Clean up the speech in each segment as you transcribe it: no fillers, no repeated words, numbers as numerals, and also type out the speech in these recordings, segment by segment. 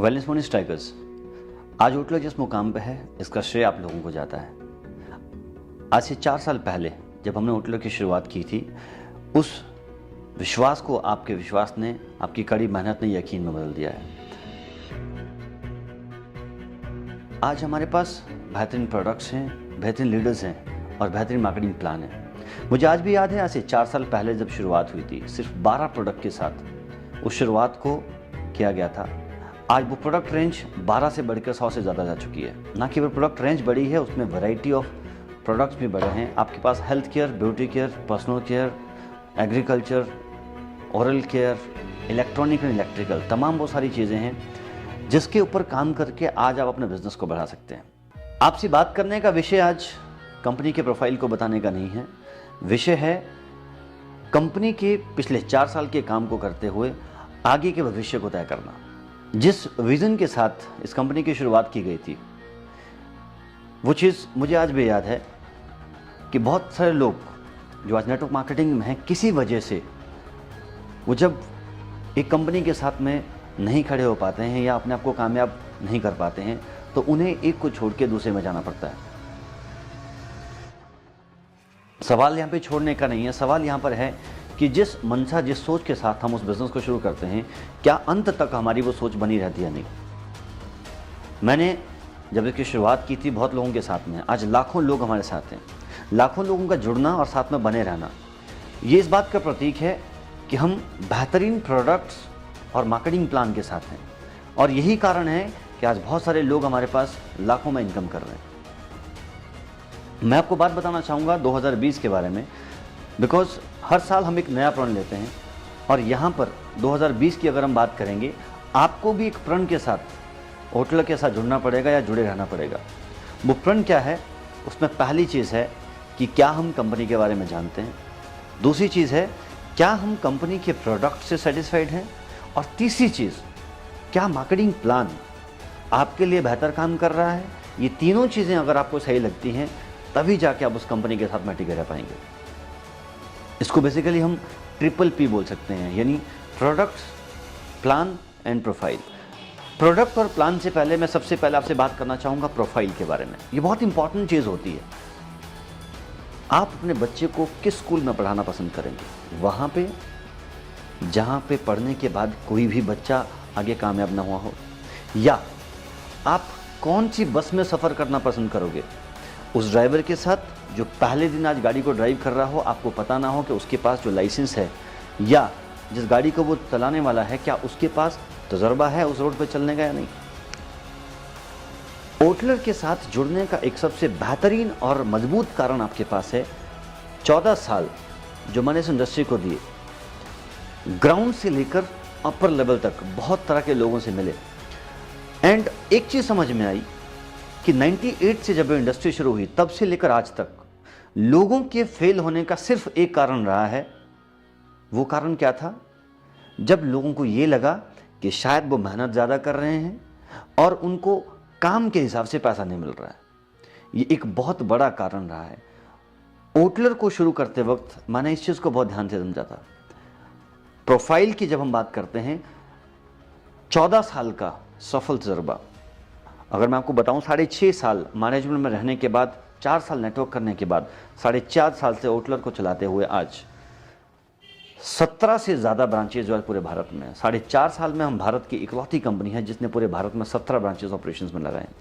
Wellness money strikers, आज hotel जिस मुकाम पे है इसका श्रेय आप लोगों को जाता है। आज से 4 साल पहले जब हमने होटल की शुरुआत की थी, उस विश्वास को आपके विश्वास ने, आपकी कड़ी मेहनत ने यकीन में बदल दिया है। आज हमारे पास बेहतरीन प्रोडक्ट्स हैं, बेहतरीन लीडर्स हैं और बेहतरीन मार्केटिंग प्लान है। मुझे आज भी याद है, आज से 4 साल पहले जब शुरुआत हुई थी, सिर्फ 12 प्रोडक्ट के साथ उस शुरुआत को किया गया था। आज वो प्रोडक्ट रेंज 12 से बढ़कर 100 से ज़्यादा जा चुकी है। ना केवल प्रोडक्ट रेंज बढ़ी है, उसमें वैरायटी ऑफ प्रोडक्ट्स भी बढ़े हैं। आपके पास health care, beauty care, personal care, agriculture, oral care, electronic and electrical, तमाम वो सारी चीज़ें हैं जिसके ऊपर काम करके आज आप अपने बिजनेस को बढ़ा सकते हैं। आपसे बात करने का विषय आज कंपनी के प्रोफाइल को बताने का नहीं है। विषय है कंपनी के पिछले 4 साल के काम को करते हुए आगे के भविष्य को तय करना। जिस विज़न के साथ इस कंपनी की शुरुआत की गई थी, वो चीज़ मुझे आज भी याद है कि बहुत सारे लोग जो आज नेटवर्क मार्केटिंग में हैं, किसी वजह से वो जब एक कंपनी के साथ में नहीं खड़े हो पाते हैं या अपने आप को कामयाब नहीं कर पाते हैं, तो उन्हें एक को छोड़ के दूसरे में जाना पड़ता है। सवाल यहाँ पे छोड़ने का नहीं है, सवाल यहाँ पर है कि जिस मनसा, जिस सोच के साथ हम उस बिज़नेस को शुरू करते हैं, क्या अंत तक हमारी वो सोच बनी रहती है नहीं। मैंने जब इसकी शुरुआत की थी बहुत लोगों के साथ में, आज लाखों लोग हमारे साथ हैं। लाखों लोगों का जुड़ना और साथ में बने रहना, ये इस बात का प्रतीक है कि हम बेहतरीन प्रोडक्ट्स और मार्केटिंग प्लान के साथ हैं। और यही कारण है कि आज बहुत सारे लोग हमारे पास लाखों में इनकम कर रहे हैं। मैं आपको बात बताना चाहूँगा 2020 के बारे में, बिकॉज हर साल हम एक नया प्रण लेते हैं और यहाँ पर 2020 की अगर हम बात करेंगे, आपको भी एक प्रण के साथ, होटल के साथ जुड़ना पड़ेगा या जुड़े रहना पड़ेगा। वो प्रण क्या है? उसमें पहली चीज़ है कि क्या हम कंपनी के बारे में जानते हैं। दूसरी चीज़ है, क्या हम कंपनी के प्रोडक्ट से सेटिस्फाइड हैं। और तीसरी चीज़, क्या मार्केटिंग प्लान आपके लिए बेहतर काम कर रहा है। ये तीनों चीज़ें अगर आपको सही लगती हैं, तभी जाके आप उस कंपनी के साथ में टिके रह पाएंगे। इसको बेसिकली हम ट्रिपल पी बोल सकते हैं, यानी product, plan and profile. Product और प्लान से पहले मैं सबसे पहले आपसे बात करना चाहूँगा प्रोफाइल के बारे में। ये बहुत इंपॉर्टेंट चीज़ होती है। आप अपने बच्चे को किस स्कूल में पढ़ाना पसंद करेंगे? वहाँ पे जहाँ पे पढ़ने के बाद कोई भी बच्चा आगे कामयाब ना हुआ हो। या आप कौन सी बस में सफ़र करना पसंद करोगे? उस ड्राइवर के साथ जो पहले दिन आज गाड़ी को ड्राइव कर रहा हो, आपको पता ना हो कि उसके पास जो लाइसेंस है, या जिस गाड़ी को वो चलाने वाला है, क्या उसके पास तजर्बा है उस रोड पर चलने का या नहीं। होटलर के साथ जुड़ने का एक सबसे बेहतरीन और मजबूत कारण आपके पास है। 14 साल जो मैंने इस इंडस्ट्री को दिए, ग्राउंड से लेकर अपर लेवल तक बहुत तरह के लोगों से मिले। एंड एक चीज़ समझ में आई कि 98 से जब इंडस्ट्री शुरू हुई, तब से लेकर आज तक लोगों के फेल होने का सिर्फ एक कारण रहा है। वो कारण क्या था? जब लोगों को ये लगा कि शायद वो मेहनत ज़्यादा कर रहे हैं और उनको काम के हिसाब से पैसा नहीं मिल रहा है। ये एक बहुत बड़ा कारण रहा है। होटलर को शुरू करते वक्त मैंने इस चीज़ को बहुत ध्यान से समझा था। प्रोफाइल की जब हम बात करते हैं, 14 साल का सफल तजर्बा, अगर मैं आपको बताऊं 6.5 साल मैनेजमेंट में रहने के बाद, 4 साल नेटवर्क करने के बाद, 4.5 साल से होटलर को चलाते हुए आज 17 से ज़्यादा ब्रांचेज जो है पूरे भारत में है। 4.5 साल में हम भारत की इकलौती कंपनी है जिसने पूरे भारत में 17 ब्रांचेज ऑपरेशंस में लगाए हैं।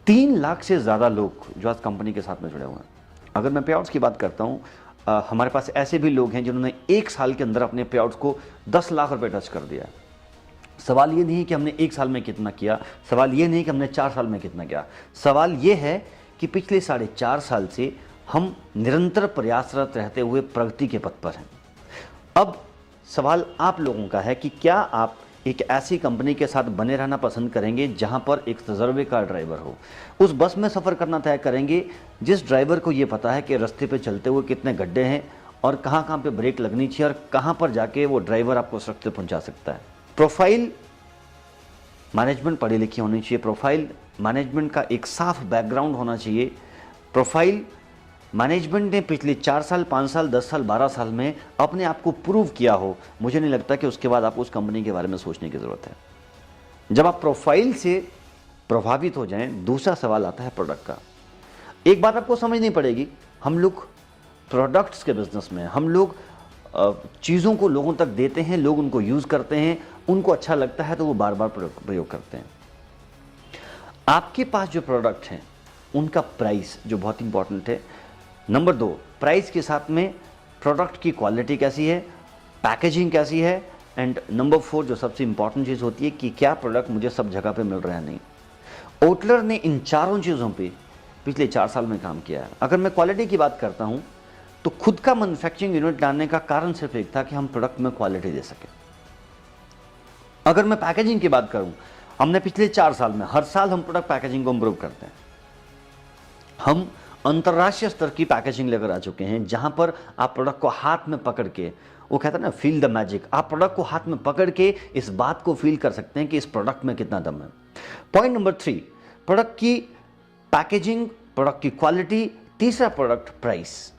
3 लाख से ज़्यादा लोग जो आज कंपनी के साथ में जुड़े हुए हैं। अगर मैं पे आउट्स की बात करता हूँ, हमारे पास ऐसे भी लोग हैं जिन्होंने 1 साल के अंदर अपने पे आउट्स को 10 लाख रुपये टच कर दिया है। सवाल ये नहीं कि हमने 1 साल में कितना किया, सवाल ये नहीं कि हमने 4 साल में कितना किया, सवाल ये है कि पिछले 4.5 साल से हम निरंतर प्रयासरत रहते हुए प्रगति के पथ पर हैं। अब सवाल आप लोगों का है कि क्या आप एक ऐसी कंपनी के साथ बने रहना पसंद करेंगे जहां पर एक तजर्बेकार ड्राइवर हो। उस बस में सफ़र करना तय करेंगे जिस ड्राइवर को ये पता है कि रास्ते पे चलते हुए कितने गड्ढे हैं और कहाँ पे ब्रेक लगनी चाहिए और कहाँ पर जाके वो ड्राइवर आपको सुरक्षित तक पहुँचा सकता है। प्रोफाइल मैनेजमेंट पढ़ी लिखी होनी चाहिए। प्रोफाइल मैनेजमेंट का एक साफ बैकग्राउंड होना चाहिए। प्रोफाइल मैनेजमेंट ने पिछले 4 साल, 5 साल, 10 साल, 12 साल में अपने आप को प्रूव किया हो। मुझे नहीं लगता कि उसके बाद आपको उस कंपनी के बारे में सोचने की ज़रूरत है। जब आप प्रोफाइल से प्रभावित हो जाएं, दूसरा सवाल आता है प्रोडक्ट का। एक बात आपको समझनी पड़ेगी, हम लोग प्रोडक्ट्स के बिजनेस में, हम लोग चीज़ों को लोगों तक देते हैं, लोग उनको यूज़ करते हैं, उनको अच्छा लगता है तो वो बार बार प्रयोग करते हैं। आपके पास जो प्रोडक्ट हैं उनका प्राइस जो बहुत इंपॉर्टेंट है। नंबर 2, प्राइस के साथ में प्रोडक्ट की क्वालिटी कैसी है, पैकेजिंग कैसी है, एंड नंबर 4 जो सबसे इंपॉर्टेंट चीज़ होती है कि क्या प्रोडक्ट मुझे सब जगह पे मिल रहा है नहीं। ओटलर ने इन चारों चीज़ों पे पिछले 4 साल में काम किया है। अगर मैं क्वालिटी की बात करता हूँ तो खुद का मैन्युफैक्चरिंग यूनिट डालने का कारण सिर्फ एक था कि हम प्रोडक्ट में क्वालिटी दे सकें। अगर मैं पैकेजिंग की बात करूं, हमने पिछले 4 साल में हर साल हम प्रोडक्ट पैकेजिंग को इंप्रूव करते हैं। हम अंतर्राष्ट्रीय स्तर की पैकेजिंग लेकर आ चुके हैं, जहां पर आप प्रोडक्ट को हाथ में पकड़ के, वो कहते हैं ना फील द मैजिक, आप प्रोडक्ट को हाथ में पकड़ के इस बात को फील कर सकते हैं कि इस प्रोडक्ट में कितना दम है। पॉइंट नंबर 3, प्रोडक्ट की पैकेजिंग, प्रोडक्ट की क्वालिटी। तीसरा प्रोडक्ट प्राइस।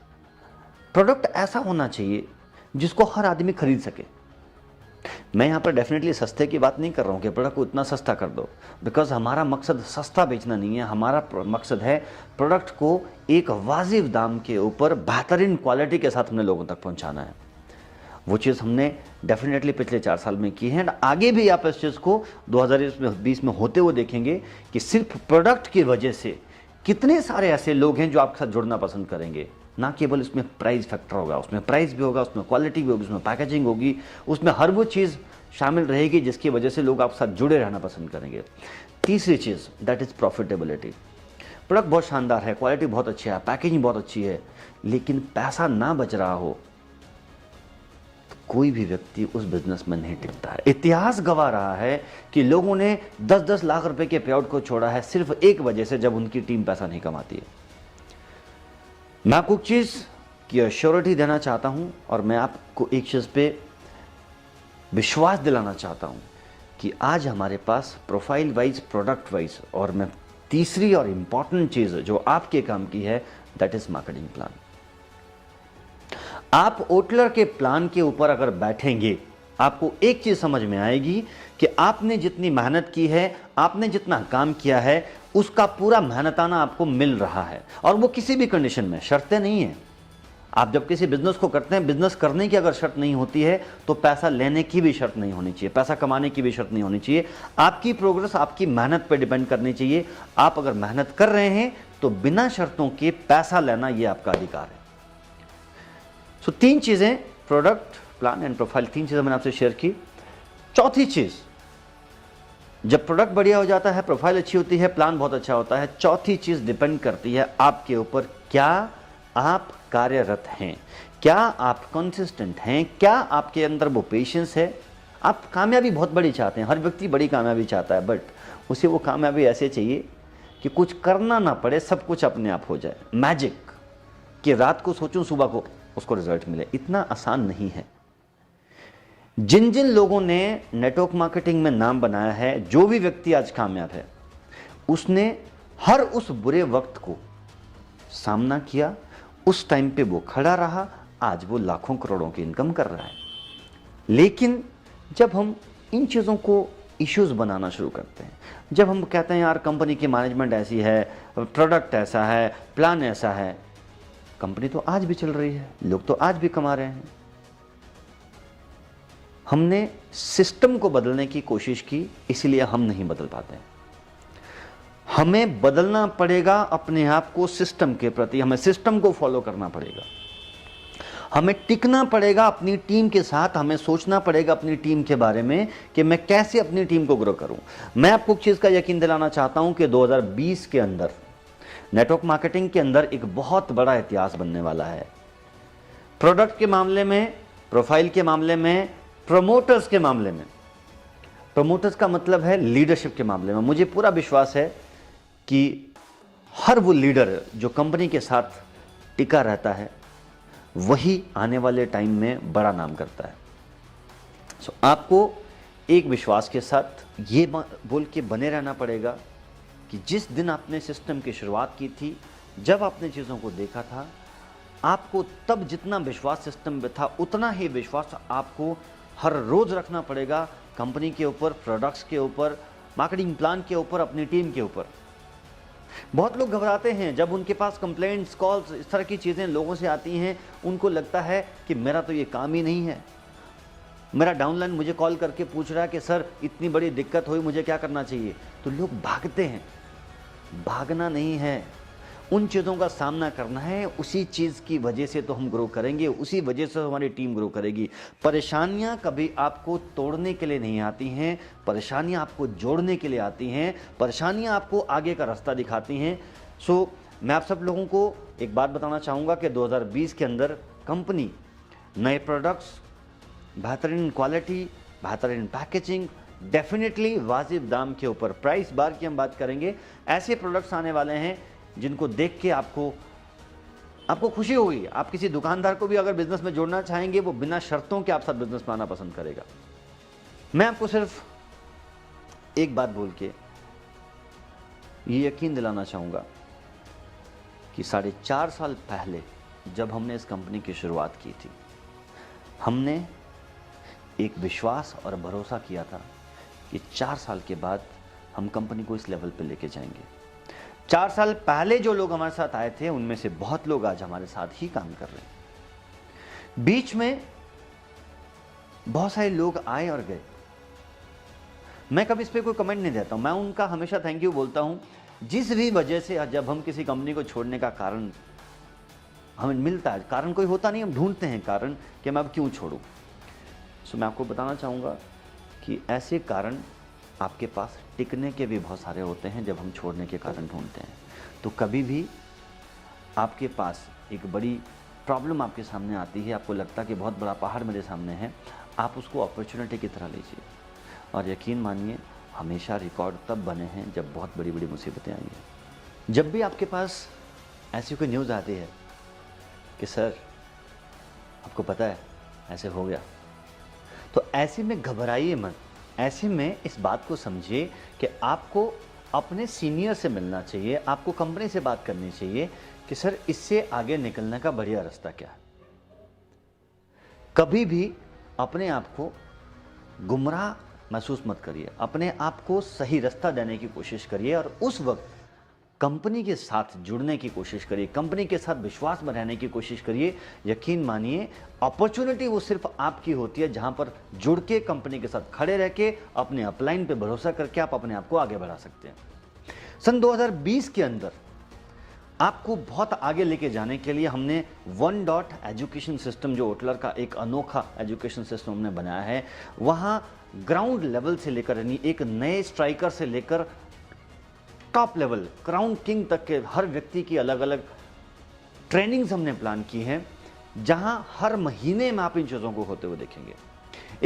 प्रोडक्ट ऐसा होना चाहिए जिसको हर आदमी खरीद सके। मैं यहाँ पर डेफिनेटली सस्ते की बात नहीं कर रहा हूँ कि प्रोडक्ट को इतना सस्ता कर दो, बिकॉज हमारा मकसद सस्ता बेचना नहीं है। हमारा मकसद है प्रोडक्ट को एक वाजिब दाम के ऊपर बेहतरीन क्वालिटी के साथ हमने लोगों तक पहुँचाना है। वो चीज़ हमने डेफिनेटली पिछले 4 साल में की है, आगे भी आप इस चीज़ को 2020 में होते हुए देखेंगे कि सिर्फ प्रोडक्ट की वजह से कितने सारे ऐसे लोग हैं जो आपके साथ जुड़ना पसंद करेंगे। ना केवल इसमें प्राइस फैक्टर होगा, उसमें प्राइस भी होगा, उसमें क्वालिटी भी होगी, उसमें पैकेजिंग होगी, उसमें हर वो चीज़ शामिल रहेगी जिसकी वजह से लोग आपके साथ जुड़े रहना पसंद करेंगे। तीसरी चीज़ दैट इज़ प्रॉफिटेबिलिटी। प्रोडक्ट बहुत शानदार है, क्वालिटी बहुत अच्छी है, पैकेजिंग बहुत अच्छी है, लेकिन पैसा ना बच रहा हो तो कोई भी व्यक्ति उस बिजनेस में नहीं टिकता है। इतिहास गवाह रहा है कि लोगों ने 10-10 लाख रुपए के पे आउट को छोड़ा है सिर्फ एक वजह से, जब उनकी टीम पैसा नहीं कमाती है। मैं आपको एक चीज़ की अश्योरिटी देना चाहता हूं और मैं आपको एक चीज़ पे विश्वास दिलाना चाहता हूं कि आज हमारे पास प्रोफाइल वाइज, प्रोडक्ट वाइज, और मैं तीसरी और इंपॉर्टेंट चीज़ जो आपके काम की है दैट इज मार्केटिंग प्लान। आप ओटलर के प्लान के ऊपर अगर बैठेंगे, आपको एक चीज़ समझ में आएगी कि आपने जितनी मेहनत की है, आपने जितना काम किया है, उसका पूरा मेहनताना आपको मिल रहा है। और वो किसी भी कंडीशन में, शर्तें नहीं है। आप जब किसी बिजनेस को करते हैं, बिजनेस करने की अगर शर्त नहीं होती है तो पैसा लेने की भी शर्त नहीं होनी चाहिए, पैसा कमाने की भी शर्त नहीं होनी चाहिए। आपकी प्रोग्रेस आपकी मेहनत पर डिपेंड करनी चाहिए। आप अगर मेहनत कर रहे हैं तो बिना शर्तों के पैसा लेना ये आपका अधिकार है। सो 3 चीज़ें, प्रोडक्ट, प्लान एंड प्रोफाइल, 3 चीज़ें मैंने आपसे शेयर की। चौथी चीज़, जब प्रोडक्ट बढ़िया हो जाता है, प्रोफाइल अच्छी होती है, प्लान बहुत अच्छा होता है, चौथी चीज़ डिपेंड करती है आपके ऊपर, क्या आप कार्यरत हैं, क्या आप कंसिस्टेंट हैं, क्या आपके अंदर वो पेशेंस है। आप कामयाबी बहुत बड़ी चाहते हैं, हर व्यक्ति बड़ी कामयाबी चाहता है, बट उसे वो कामयाबी ऐसे चाहिए कि कुछ करना ना पड़े, सब कुछ अपने आप हो जाए। मैजिक कि रात को सोचूं सुबह को उसको रिजल्ट मिले, इतना आसान नहीं है। जिन जिन लोगों ने नेटवर्क मार्केटिंग में नाम बनाया है, जो भी व्यक्ति आज कामयाब है, उसने हर उस बुरे वक्त को सामना किया, उस टाइम पे वो खड़ा रहा, आज वो लाखों करोड़ों की इनकम कर रहा है। लेकिन जब हम इन चीज़ों को इश्यूज बनाना शुरू करते हैं, जब हम कहते हैं यार कंपनी की मैनेजमेंट ऐसी है, प्रोडक्ट ऐसा है, प्लान ऐसा है, कंपनी तो आज भी चल रही है, लोग तो आज भी कमा रहे हैं। हमने सिस्टम को बदलने की कोशिश की, इसलिए हम नहीं बदल पाते। हमें बदलना पड़ेगा अपने आप को सिस्टम के प्रति, हमें सिस्टम को फॉलो करना पड़ेगा, हमें टिकना पड़ेगा अपनी टीम के साथ, हमें सोचना पड़ेगा अपनी टीम के बारे में कि मैं कैसे अपनी टीम को ग्रो करूं। मैं आपको एक चीज़ का यकीन दिलाना चाहता हूं कि 2020 के अंदर नेटवर्क मार्केटिंग के अंदर एक बहुत बड़ा इतिहास बनने वाला है। प्रोडक्ट के मामले में, प्रोफाइल के मामले में, प्रमोटर्स के मामले में। प्रमोटर्स का मतलब है लीडरशिप के मामले में। मुझे पूरा विश्वास है कि हर वो लीडर जो कंपनी के साथ टिका रहता है, वही आने वाले टाइम में बड़ा नाम करता है। सो आपको एक विश्वास के साथ ये बोल के बने रहना पड़ेगा कि जिस दिन आपने सिस्टम की शुरुआत की थी, जब आपने चीज़ों को देखा था, आपको तब जितना विश्वास सिस्टम में था, उतना ही विश्वास आपको हर रोज़ रखना पड़ेगा कंपनी के ऊपर, प्रोडक्ट्स के ऊपर, मार्केटिंग प्लान के ऊपर, अपनी टीम के ऊपर। बहुत लोग घबराते हैं जब उनके पास कंप्लेंट्स, कॉल्स, इस तरह की चीज़ें लोगों से आती हैं। उनको लगता है कि मेरा तो ये काम ही नहीं है। मेरा डाउनलाइन मुझे कॉल करके पूछ रहा है कि सर इतनी बड़ी दिक्कत हुई, मुझे क्या करना चाहिए। तो लोग भागते हैं। भागना नहीं है, उन चीज़ों का सामना करना है। उसी चीज़ की वजह से तो हम ग्रो करेंगे, उसी वजह से हमारी टीम ग्रो करेगी। परेशानियां कभी आपको तोड़ने के लिए नहीं आती हैं, परेशानियां आपको जोड़ने के लिए आती हैं, परेशानियां आपको आगे का रास्ता दिखाती हैं। मैं आप सब लोगों को एक बात बताना चाहूँगा कि 2020 के अंदर कंपनी नए प्रोडक्ट्स, बेहतरीन क्वालिटी, बेहतरीन पैकेजिंग, डेफिनेटली वाजिब दाम के ऊपर, प्राइस बार की हम बात करेंगे, ऐसे प्रोडक्ट्स आने वाले हैं जिनको देख के आपको खुशी होगी। आप किसी दुकानदार को भी अगर बिजनेस में जोड़ना चाहेंगे, वो बिना शर्तों के आप साथ बिजनेस में आना पसंद करेगा। मैं आपको सिर्फ एक बात बोल के ये यकीन दिलाना चाहूँगा कि 4.5 साल पहले जब हमने इस कंपनी की शुरुआत की थी, हमने एक विश्वास और भरोसा किया था कि 4 साल के बाद हम कंपनी को इस लेवल पे लेके जाएंगे। 4 साल पहले जो लोग हमारे साथ आए थे, उनमें से बहुत लोग आज हमारे साथ ही काम कर रहे हैं। बीच में बहुत सारे लोग आए और गए। मैं कभी इस पे कोई कमेंट नहीं देता हूं, मैं उनका हमेशा थैंक यू बोलता हूं। जिस भी वजह से जब हम किसी कंपनी को छोड़ने का कारण हमें मिलता है, कारण कोई होता नहीं, हम ढूंढते हैं कारण कि मैं अब क्यों छोड़ूं। मैं आपको बताना चाहूँगा कि ऐसे कारण आपके पास टिकने के भी बहुत सारे होते हैं जब हम छोड़ने के कारण ढूंढते हैं। तो कभी भी आपके पास एक बड़ी प्रॉब्लम आपके सामने आती है, आपको लगता है कि बहुत बड़ा पहाड़ मेरे सामने है, आप उसको अपॉर्चुनिटी की तरह लीजिए। और यकीन मानिए, हमेशा रिकॉर्ड तब बने हैं जब बहुत बड़ी बड़ी मुसीबतें आई हैं। जब भी आपके पास ऐसी कोई न्यूज़ आती है कि सर आपको पता है ऐसे हो गया, तो ऐसे में घबराइए मत। ऐसे में इस बात को समझिए कि आपको अपने सीनियर से मिलना चाहिए, आपको कंपनी से बात करनी चाहिए कि सर इससे आगे निकलने का बढ़िया रास्ता क्या है। कभी भी अपने आप को गुमराह महसूस मत करिए, अपने आप को सही रास्ता देने की कोशिश करिए और उस वक्त कंपनी के साथ जुड़ने की कोशिश करिए, कंपनी के साथ विश्वास बनाने की कोशिश करिए। यकीन मानिए, अपॉर्चुनिटी वो सिर्फ आपकी होती है जहां पर जुड़ के कंपनी के साथ खड़े रह के अपने अपलाइन पे भरोसा करके आप अपने आप को आगे बढ़ा सकते हैं। सन 2020 के अंदर आपको बहुत आगे लेके जाने के लिए हमने वन डॉट एजुकेशन सिस्टम, जो ओटलर का एक अनोखा एजुकेशन सिस्टम हमने बनाया है, वहां ग्राउंड लेवल से लेकर, यानी एक नए स्ट्राइकर से लेकर टॉप लेवल क्राउन किंग तक के हर व्यक्ति की अलग अलग ट्रेनिंग्स हमने प्लान की हैं, जहां हर महीने में आप इन चीज़ों को होते हुए देखेंगे।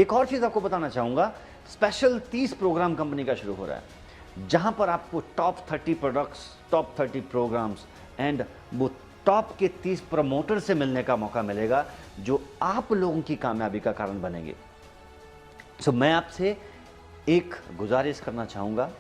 एक और चीज़ आपको बताना चाहूँगा, स्पेशल 30 प्रोग्राम कंपनी का शुरू हो रहा है, जहां पर आपको top 30 products, top 30 programs and वो टॉप के 30 प्रमोटर से मिलने का मौका मिलेगा, जो आप लोगों की कामयाबी का कारण बनेंगे। मैं आपसे एक गुजारिश करना चाहूँगा,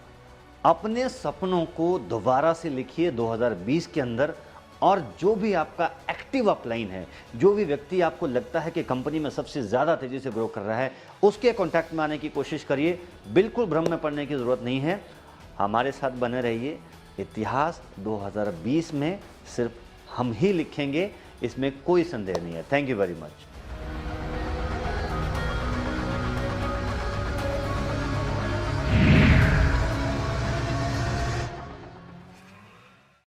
अपने सपनों को दोबारा से लिखिए 2020 के अंदर, और जो भी आपका एक्टिव अपलाइन है, जो भी व्यक्ति आपको लगता है कि कंपनी में सबसे ज़्यादा तेज़ी से ग्रो कर रहा है, उसके कॉन्टैक्ट में आने की कोशिश करिए। बिल्कुल भ्रम में पड़ने की ज़रूरत नहीं है, हमारे साथ बने रहिए। इतिहास 2020 में सिर्फ हम ही लिखेंगे, इसमें कोई संदेह नहीं है। Thank you very much.